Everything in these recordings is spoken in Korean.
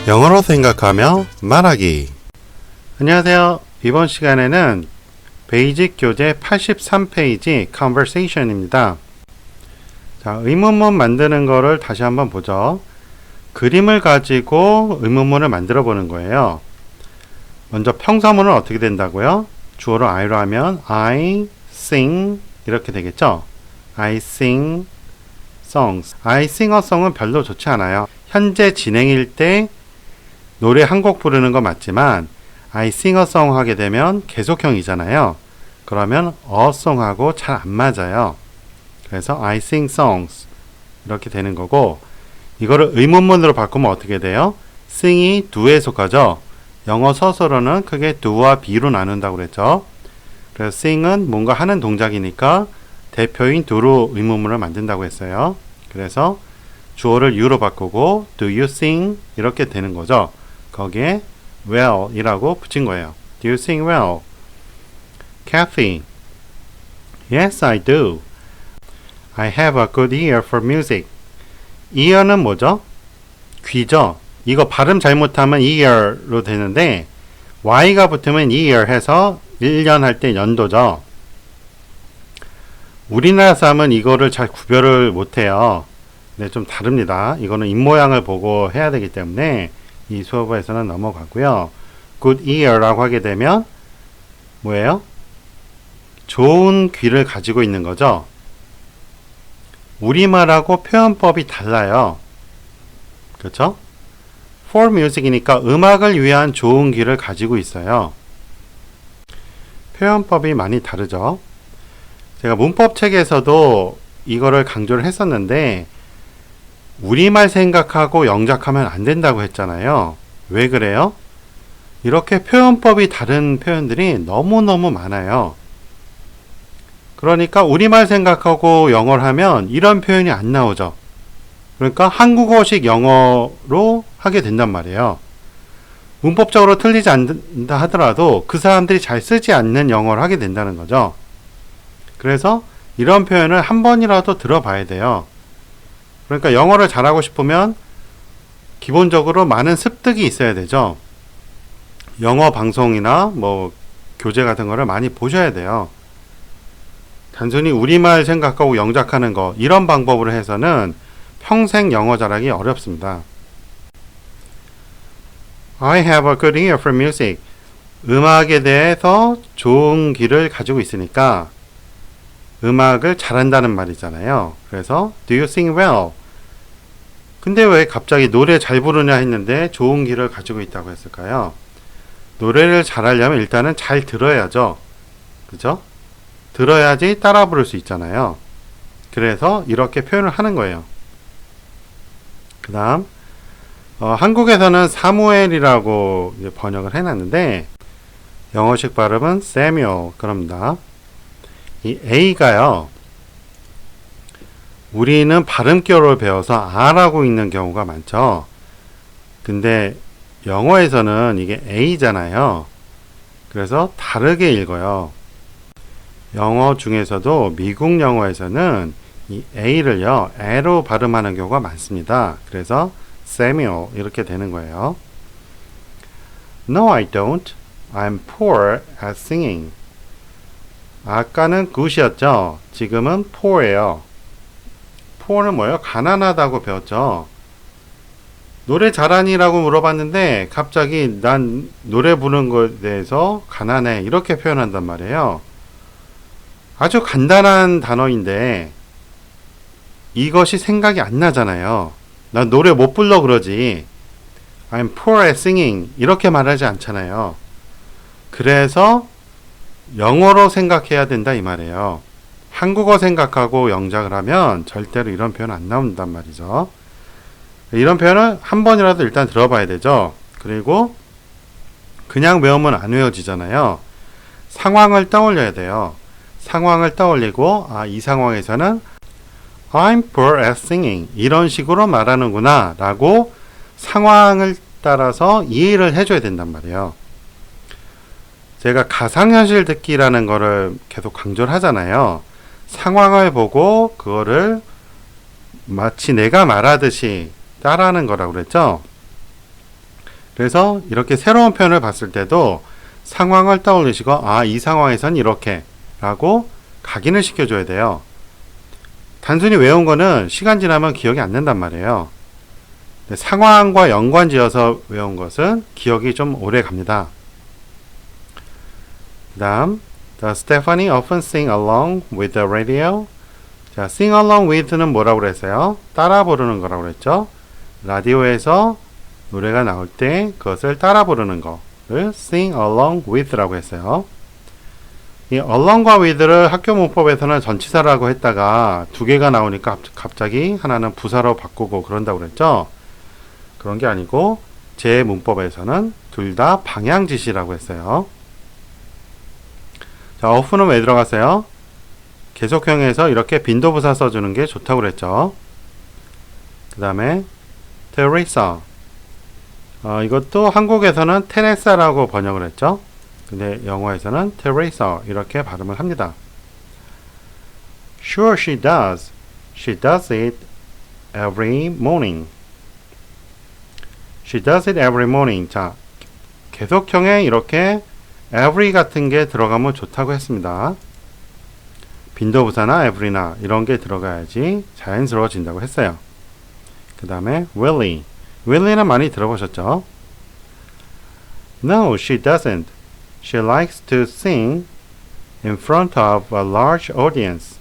영어로 생각하며 말하기. 안녕하세요. 이번 시간에는 베이직 교재 83페이지 conversation입니다. 자, 의문문 만드는 거를 다시 한번 보죠. 그림을 가지고 의문문을 만들어 보는 거예요. 먼저 평서문은 어떻게 된다고요? 주어를 I로 하면 I sing 이렇게 되겠죠. I sing songs. I sing a song은 별로 좋지 않아요. 현재 진행일 때 노래 한 곡 부르는 거 맞지만 I sing a song 하게 되면 계속형이잖아요. 그러면 a song하고 잘 안 맞아요. 그래서 I sing songs 이렇게 되는 거고, 이거를 의문문으로 바꾸면 어떻게 돼요? sing이 do에 속하죠. 영어 서술어는 크게 do와 be로 나눈다고 그랬죠. 그래서 sing은 뭔가 하는 동작이니까 대표인 do로 의문문을 만든다고 했어요. 그래서 주어를 you로 바꾸고 do you sing 이렇게 되는 거죠. 거기에 well 이라고 붙인 거예요. Do you sing well? Kathy: Yes, I do. I have a good ear for music. ear는 뭐죠? 귀죠. 이거 발음 잘못하면 ear로 되는데 y가 붙으면 ear 해서 1년 할 때 연도죠. 우리나라 사람은 이거를 잘 구별을 못해요. 네, 좀 다릅니다. 이거는 입모양을 보고 해야 되기 때문에 이 수업에서는 넘어가고요. good ear라고 하게 되면 뭐예요? 좋은 귀를 가지고 있는 거죠. 우리말하고 표현법이 달라요. 그렇죠? for music이니까 음악을 위한 좋은 귀를 가지고 있어요. 표현법이 많이 다르죠. 제가 문법책에서도 이거를 강조를 했었는데 우리말 생각하고 영작하면 안 된다고 했잖아요. 왜 그래요? 이렇게 표현법이 다른 표현들이 너무너무 많아요. 그러니까 우리말 생각하고 영어를 하면 이런 표현이 안 나오죠. 그러니까 한국어식 영어로 하게 된단 말이에요. 문법적으로 틀리지 않는다 하더라도 그 사람들이 잘 쓰지 않는 영어를 하게 된다는 거죠. 그래서 이런 표현을 한 번이라도 들어봐야 돼요. 그러니까 영어를 잘하고 싶으면 기본적으로 많은 습득이 있어야 되죠. 영어 방송이나 뭐 교재 같은 거를 많이 보셔야 돼요. 단순히 우리말 생각하고 영작하는 거, 이런 방법으로 해서는 평생 영어 잘하기 어렵습니다. I have a good ear for music. 음악에 대해서 좋은 귀를 가지고 있으니까 음악을 잘한다는 말이잖아요. 그래서 do you sing well? 근데 왜 갑자기 노래 잘 부르냐 했는데 좋은 귀를 가지고 있다고 했을까요? 노래를 잘하려면 일단은 잘 들어야죠. 그죠? 들어야지 따라 부를 수 있잖아요. 그래서 이렇게 표현을 하는 거예요. 그 다음 한국에서는 사무엘이라고 이제 번역을 해놨는데 영어식 발음은 Samuel 그럽니다. 이 A가요, 우리는 발음교를 배워서 R라고 읽는 경우가 많죠. 근데 영어에서는 이게 A잖아요. 그래서 다르게 읽어요. 영어 중에서도 미국 영어에서는 이 A를요, A로 발음하는 경우가 많습니다. 그래서 Samuel 이렇게 되는 거예요. No, I don't. I'm poor at singing. 아까는 good이었죠. 지금은 poor예요. poor는 뭐예요? 가난하다고 배웠죠. 노래 잘하니라고 물어봤는데 갑자기 난 노래 부르는 것에 대해서 가난해 이렇게 표현한단 말이에요. 아주 간단한 단어인데 이것이 생각이 안 나잖아요. 난 노래 못 불러 그러지. I'm poor at singing 이렇게 말하지 않잖아요. 그래서 영어로 생각해야 된다 이 말이에요. 한국어 생각하고 영작을 하면 절대로 이런 표현 안 나온단 말이죠. 이런 표현을 한 번이라도 일단 들어봐야 되죠. 그리고 그냥 외우면 안 외워지잖아요. 상황을 떠올려야 돼요. 상황을 떠올리고 이 상황에서는 I'm poor at singing 이런 식으로 말하는구나 라고 상황을 따라서 이해를 해줘야 된단 말이에요. 제가 가상현실 듣기라는 거를 계속 강조를 하잖아요. 상황을 보고 그거를 마치 내가 말하듯이 따라하는 거라고 그랬죠. 그래서 이렇게 새로운 표현을 봤을 때도 상황을 떠올리시고 이 상황에선 이렇게 라고 각인을 시켜줘야 돼요. 단순히 외운 거는 시간 지나면 기억이 안 난단 말이에요. 상황과 연관지어서 외운 것은 기억이 좀 오래 갑니다. 그 다음 Does Stephanie often sing along with the radio? 자, sing along with는 뭐라고 그랬어요? 따라 부르는 거라고 그랬죠? 라디오에서 노래가 나올 때 그것을 따라 부르는 거를 sing along with라고 했어요. 이 along과 with를 학교 문법에서는 전치사라고 했다가 두 개가 나오니까 갑자기 하나는 부사로 바꾸고 그런다고 그랬죠? 그런 게 아니고 제 문법에서는 둘 다 방향지시라고 했어요. 자, often은 왜 들어갔어요? 계속형에서 이렇게 빈도부사 써주는 게 좋다고 그랬죠. 그 다음에 Teresa. 이것도 한국에서는 테레사라고 번역을 했죠. 근데 영어에서는 Teresa 이렇게 발음을 합니다. Sure she does. She does it every morning. She does it every morning. 자, 계속형에 이렇게 every 같은 게 들어가면 좋다고 했습니다. 빈도부사나 every나 이런 게 들어가야지 자연스러워진다고 했어요. 그 다음에 Willie. Willie는 많이 들어보셨죠? No, she doesn't. She likes to sing in front of a large audience.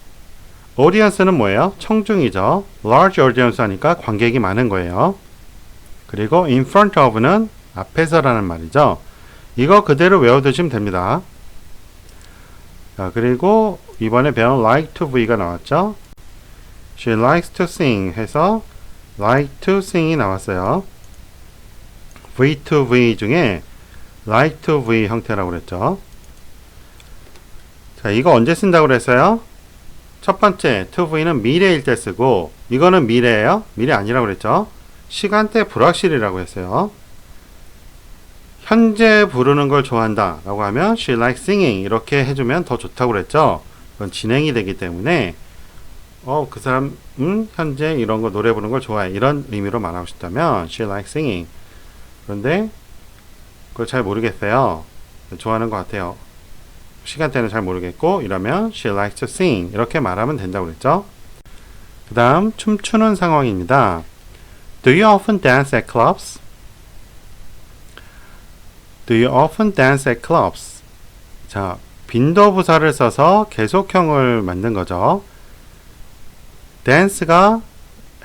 audience는 뭐예요? 청중이죠. large audience 하니까 관객이 많은 거예요. 그리고 in front of는 앞에서라는 말이죠. 이거 그대로 외워두시면 됩니다. 자, 그리고 이번에 배운 like to V가 나왔죠. She likes to sing 해서 like to sing이 나왔어요. V to V 중에 like to V 형태라고 그랬죠. 자, 이거 언제 쓴다고 그랬어요? 첫 번째 to V는 미래일 때 쓰고 이거는 미래예요? 미래 아니라고 그랬죠. 시간대 불확실이라고 했어요. 현재 부르는 걸 좋아한다 라고 하면 she likes singing 이렇게 해주면 더 좋다고 그랬죠. 그건 진행이 되기 때문에 그 사람 현재 이런 거 노래 부르는 걸 좋아해 이런 의미로 말하고 싶다면 she likes singing. 그런데 그걸 잘 모르겠어요. 좋아하는 것 같아요. 시간대는 잘 모르겠고 이러면 she likes to sing 이렇게 말하면 된다고 그랬죠. 그 다음 춤추는 상황입니다. Do you often dance at clubs? Do you often dance at clubs? 자, 빈도부사를 써서 계속형을 만든 거죠. dance가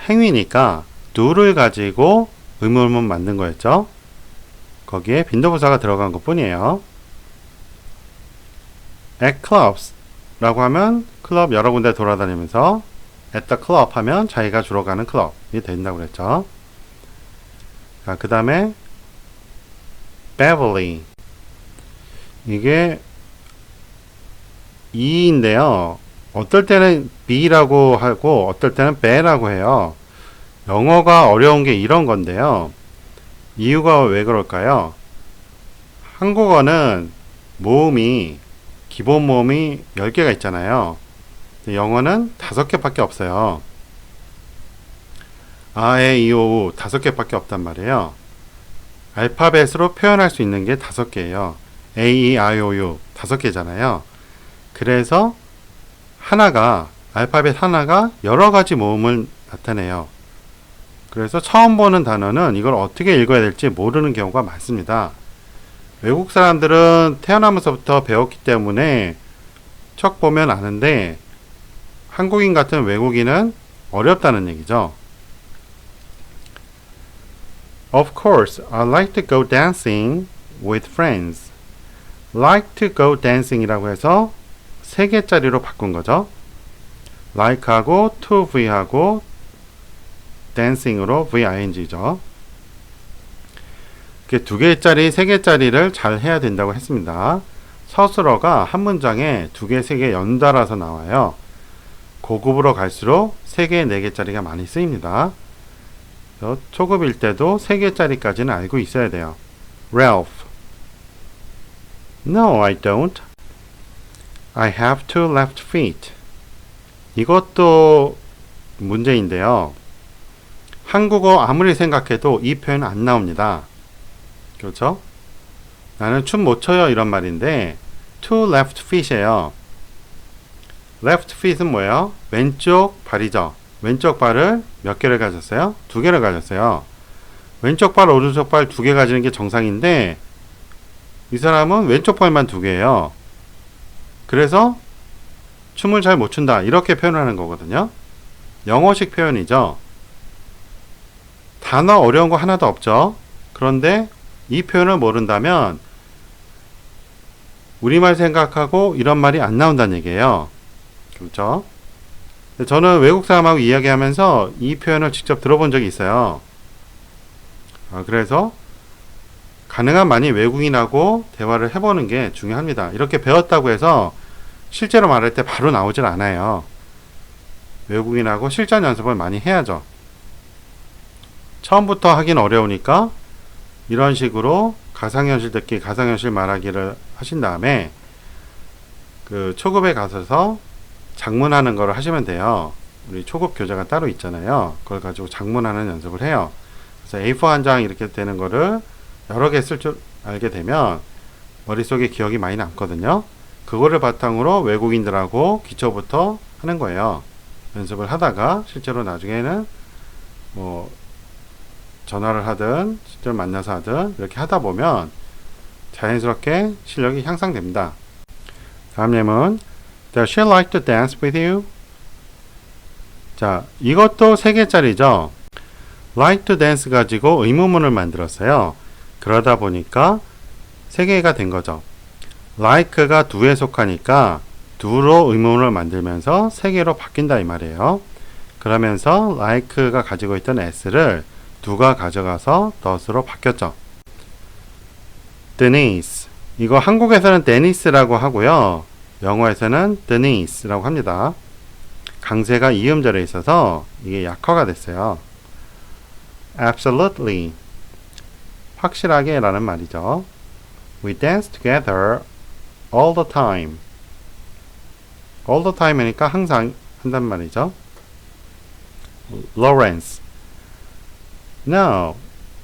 행위니까 do를 가지고 의문문 만든 거였죠. 거기에 빈도부사가 들어간 것 뿐이에요. at clubs 라고 하면 클럽 여러 군데 돌아다니면서 at the club 하면 자기가 주로 가는 클럽이 된다고 그랬죠. 자, 그 다음에 Beverly. 이게 E인데요. 어떨 때는 B라고 하고 어떨 때는 B라고 해요. 영어가 어려운 게 이런 건데요. 이유가 왜 그럴까요? 한국어는 모음이 기본 모음이 10개가 있잖아요. 영어는 5개밖에 없어요. 아, 에, 이, 오, 우 5개밖에 없단 말이에요. 알파벳으로 표현할 수 있는 게 5개예요. A, E, I, O, U 5개잖아요. 그래서 알파벳 하나가 여러 가지 모음을 나타내요. 그래서 처음 보는 단어는 이걸 어떻게 읽어야 될지 모르는 경우가 많습니다. 외국 사람들은 태어나면서부터 배웠기 때문에 척 보면 아는데 한국인 같은 외국인은 어렵다는 얘기죠. Of course, I like to go dancing with friends. like to go dancing 이라고 해서 3개짜리로 바꾼 거죠. like하고 to v하고 dancing으로 ving죠. 이렇게 2개짜리, 3개짜리를 잘 해야 된다고 했습니다. 서술어가 한 문장에 2개, 3개 연달아서 나와요. 고급으로 갈수록 3개, 4개짜리가 많이 쓰입니다. 초급일 때도 3개짜리까지는 알고 있어야 돼요. Ralph. No, I don't. I have two left feet. 이것도 문제인데요. 한국어 아무리 생각해도 이 표현 안 나옵니다. 그렇죠? 나는 춤 못 춰요 이런 말인데 two left feet이에요. left feet은 뭐예요? 왼쪽 발이죠. 왼쪽 발을 몇 개를 가졌어요? 두 개를 가졌어요. 왼쪽 발, 오른쪽 발 두 개 가지는 게 정상인데 이 사람은 왼쪽 발만 두 개예요. 그래서 춤을 잘 못 춘다 이렇게 표현하는 거거든요. 영어식 표현이죠. 단어 어려운 거 하나도 없죠. 그런데 이 표현을 모른다면 우리말 생각하고 이런 말이 안 나온다는 얘기예요. 그렇죠? 저는 외국 사람하고 이야기하면서 이 표현을 직접 들어본 적이 있어요. 그래서 가능한 많이 외국인하고 대화를 해보는 게 중요합니다. 이렇게 배웠다고 해서 실제로 말할 때 바로 나오질 않아요. 외국인하고 실전 연습을 많이 해야죠. 처음부터 하긴 어려우니까 이런 식으로 가상현실 듣기, 가상현실 말하기를 하신 다음에 그 초급에 가셔서 작문하는 거를 하시면 돼요. 우리 초급 교재가 따로 있잖아요. 그걸 가지고 작문하는 연습을 해요. 그래서 A4 한 장 이렇게 되는 거를 여러 개 쓸 줄 알게 되면 머릿속에 기억이 많이 남거든요. 그거를 바탕으로 외국인들하고 기초부터 하는 거예요. 연습을 하다가 실제로 나중에는 뭐 전화를 하든 실제로 만나서 하든 이렇게 하다 보면 자연스럽게 실력이 향상됩니다. 다음 예문 Does she like to dance with you? 자, 이것도 3개짜리죠. like to dance 가지고 의문문을 만들었어요. 그러다 보니까 3개가 된 거죠. like가 do에 속하니까 do로 의문문을 만들면서 3개로 바뀐다 이 말이에요. 그러면서 like가 가지고 있던 s를 do가 가져가서 does로 바뀌었죠. Denise. 이거 한국에서는 데니스라고 하고요. 영어에서는 Denise라고 합니다. 강세가 이음절에 있어서 이게 약화가 됐어요. Absolutely. 확실하게 라는 말이죠. We dance together all the time. all the time이니까 항상 한단 말이죠. Lawrence. No,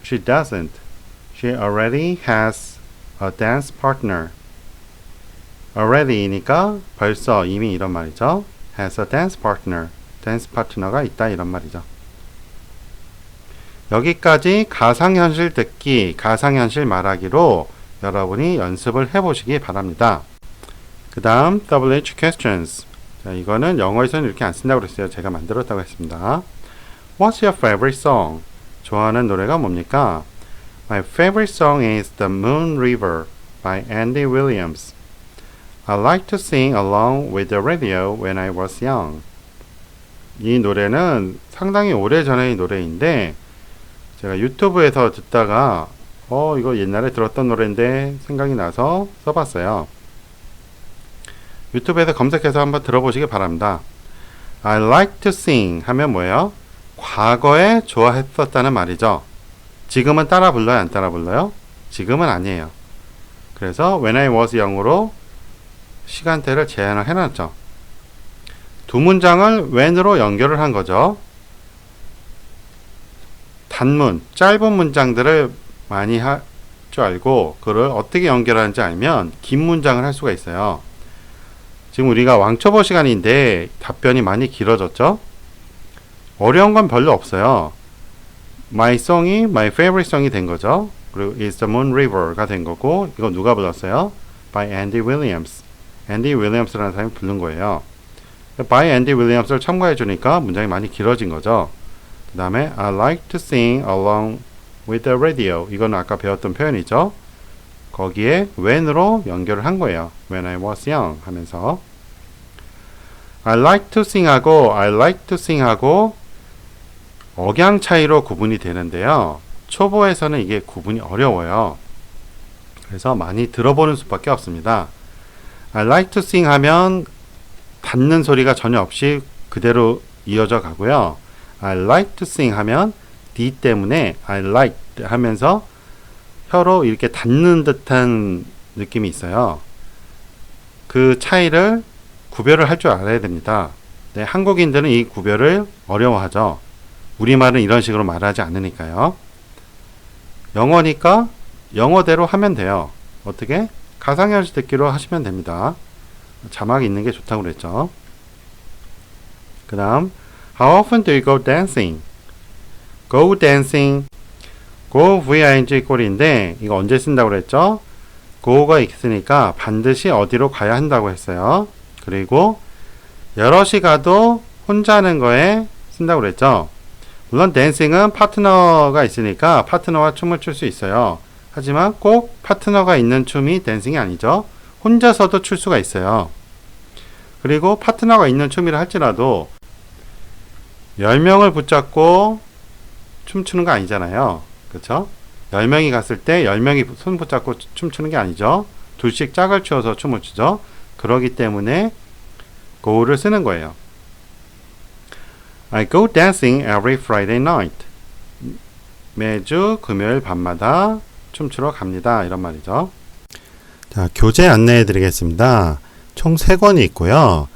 she doesn't. She already has a dance partner. already니까 벌써 이미 이런 말이죠. has a dance partner. 댄스 파트너가 있다 이런 말이죠. 여기까지 가상현실 듣기, 가상현실 말하기로 여러분이 연습을 해보시기 바랍니다. 그 다음 WH questions. 자, 이거는 영어에서는 이렇게 안 쓴다고 그랬어요. 제가 만들었다고 했습니다. What's your favorite song? 좋아하는 노래가 뭡니까? My favorite song is The Moon River by Andy Williams. I like to sing along with the radio when I was young. 이 노래는 상당히 오래전의 노래인데 제가 유튜브에서 듣다가 이거 옛날에 들었던 노래인데 생각이 나서 써봤어요. 유튜브에서 검색해서 한번 들어보시기 바랍니다. I like to sing 하면 뭐예요? 과거에 좋아했었다는 말이죠. 지금은 따라 불러요? 안 따라 불러요? 지금은 아니에요. 그래서 when I was young으로 시간대를 제한을 해놨죠. 두 문장을 when으로 연결을 한 거죠. 단문, 짧은 문장들을 많이 할 줄 알고 그걸 어떻게 연결하는지 알면 긴 문장을 할 수가 있어요. 지금 우리가 왕초보 시간인데 답변이 많이 길어졌죠? 어려운 건 별로 없어요. My song이 my favorite song이 된 거죠. 그리고 It's the Moon River가 된 거고 이거 누가 불렀어요? By Andy Williams. Andy Williams라는 사람이 부른 거예요. By Andy Williams를 첨가해 주니까 문장이 많이 길어진 거죠. 그 다음에 I like to sing along with the radio. 이거는 아까 배웠던 표현이죠. 거기에 when으로 연결을 한 거예요. When I was young 하면서 I like to sing하고 I like to sing하고 억양 차이로 구분이 되는데요. 초보에서는 이게 구분이 어려워요. 그래서 많이 들어보는 수밖에 없습니다. I like to sing 하면 닿는 소리가 전혀 없이 그대로 이어져 가고요. I like to sing 하면 D 때문에 I like 하면서 혀로 이렇게 닿는 듯한 느낌이 있어요. 그 차이를 구별을 할 줄 알아야 됩니다. 네, 한국인들은 이 구별을 어려워하죠. 우리말은 이런 식으로 말하지 않으니까요. 영어니까 영어대로 하면 돼요. 어떻게? 가상현실 듣기로 하시면 됩니다. 자막이 있는 게 좋다고 그랬죠. 그 다음 How often do you go dancing? Go dancing. go v-i-n-g 꼴인데 이거 언제 쓴다고 그랬죠? go가 있으니까 반드시 어디로 가야 한다고 했어요. 그리고 여럿이 가도 혼자 하는 거에 쓴다고 그랬죠. 물론 댄싱은 파트너가 있으니까 파트너와 춤을 출 수 있어요. 하지만 꼭 파트너가 있는 춤이 댄싱이 아니죠. 혼자서도 출 수가 있어요. 그리고 파트너가 있는 춤이라 할지라도 10명을 붙잡고 춤추는 거 아니잖아요. 그렇죠? 10명이 갔을 때 10명이 손 붙잡고 춤추는 게 아니죠. 둘씩 짝을 추어서 춤을 추죠. 그러기 때문에 go를 쓰는 거예요. I go dancing every Friday night. 매주 금요일 밤마다 춤추러 갑니다. 이런 말이죠. 자, 교재 안내해 드리겠습니다. 총 3권이 있고요.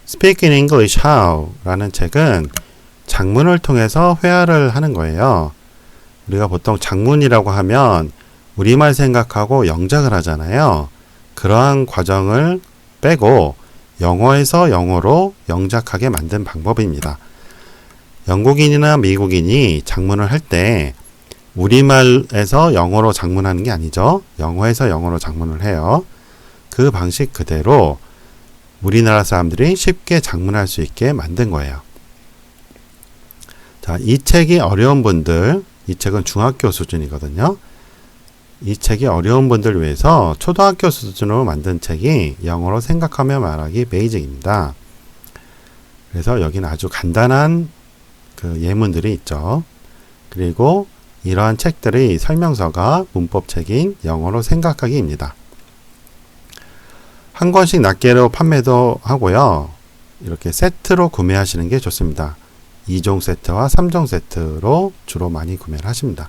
Speak in English How 라는 책은 작문을 통해서 회화를 하는 거예요. 우리가 보통 작문이라고 하면 우리말 생각하고 영작을 하잖아요. 그러한 과정을 빼고 영어에서 영어로 영작하게 만든 방법입니다. 영국인이나 미국인이 작문을 할 때 우리말에서 영어로 작문하는 게 아니죠. 영어에서 영어로 작문을 해요. 그 방식 그대로 우리나라 사람들이 쉽게 작문할 수 있게 만든 거예요. 자, 이 책이 어려운 분들, 이 책은 중학교 수준이거든요. 이 책이 어려운 분들 위해서 초등학교 수준으로 만든 책이 영어로 생각하며 말하기 베이직입니다. 그래서 여기는 아주 간단한 그 예문들이 있죠. 그리고 이러한 책들의 설명서가 문법책인 영어로 생각하기입니다. 한 권씩 낱개로 판매도 하고요. 이렇게 세트로 구매하시는 게 좋습니다. 2종 세트와 3종 세트로 주로 많이 구매를 하십니다.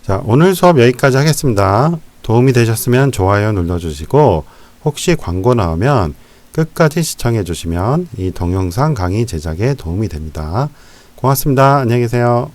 자, 오늘 수업 여기까지 하겠습니다. 도움이 되셨으면 좋아요 눌러주시고 혹시 광고 나오면 끝까지 시청해 주시면 이 동영상 강의 제작에 도움이 됩니다. 고맙습니다. 안녕히 계세요.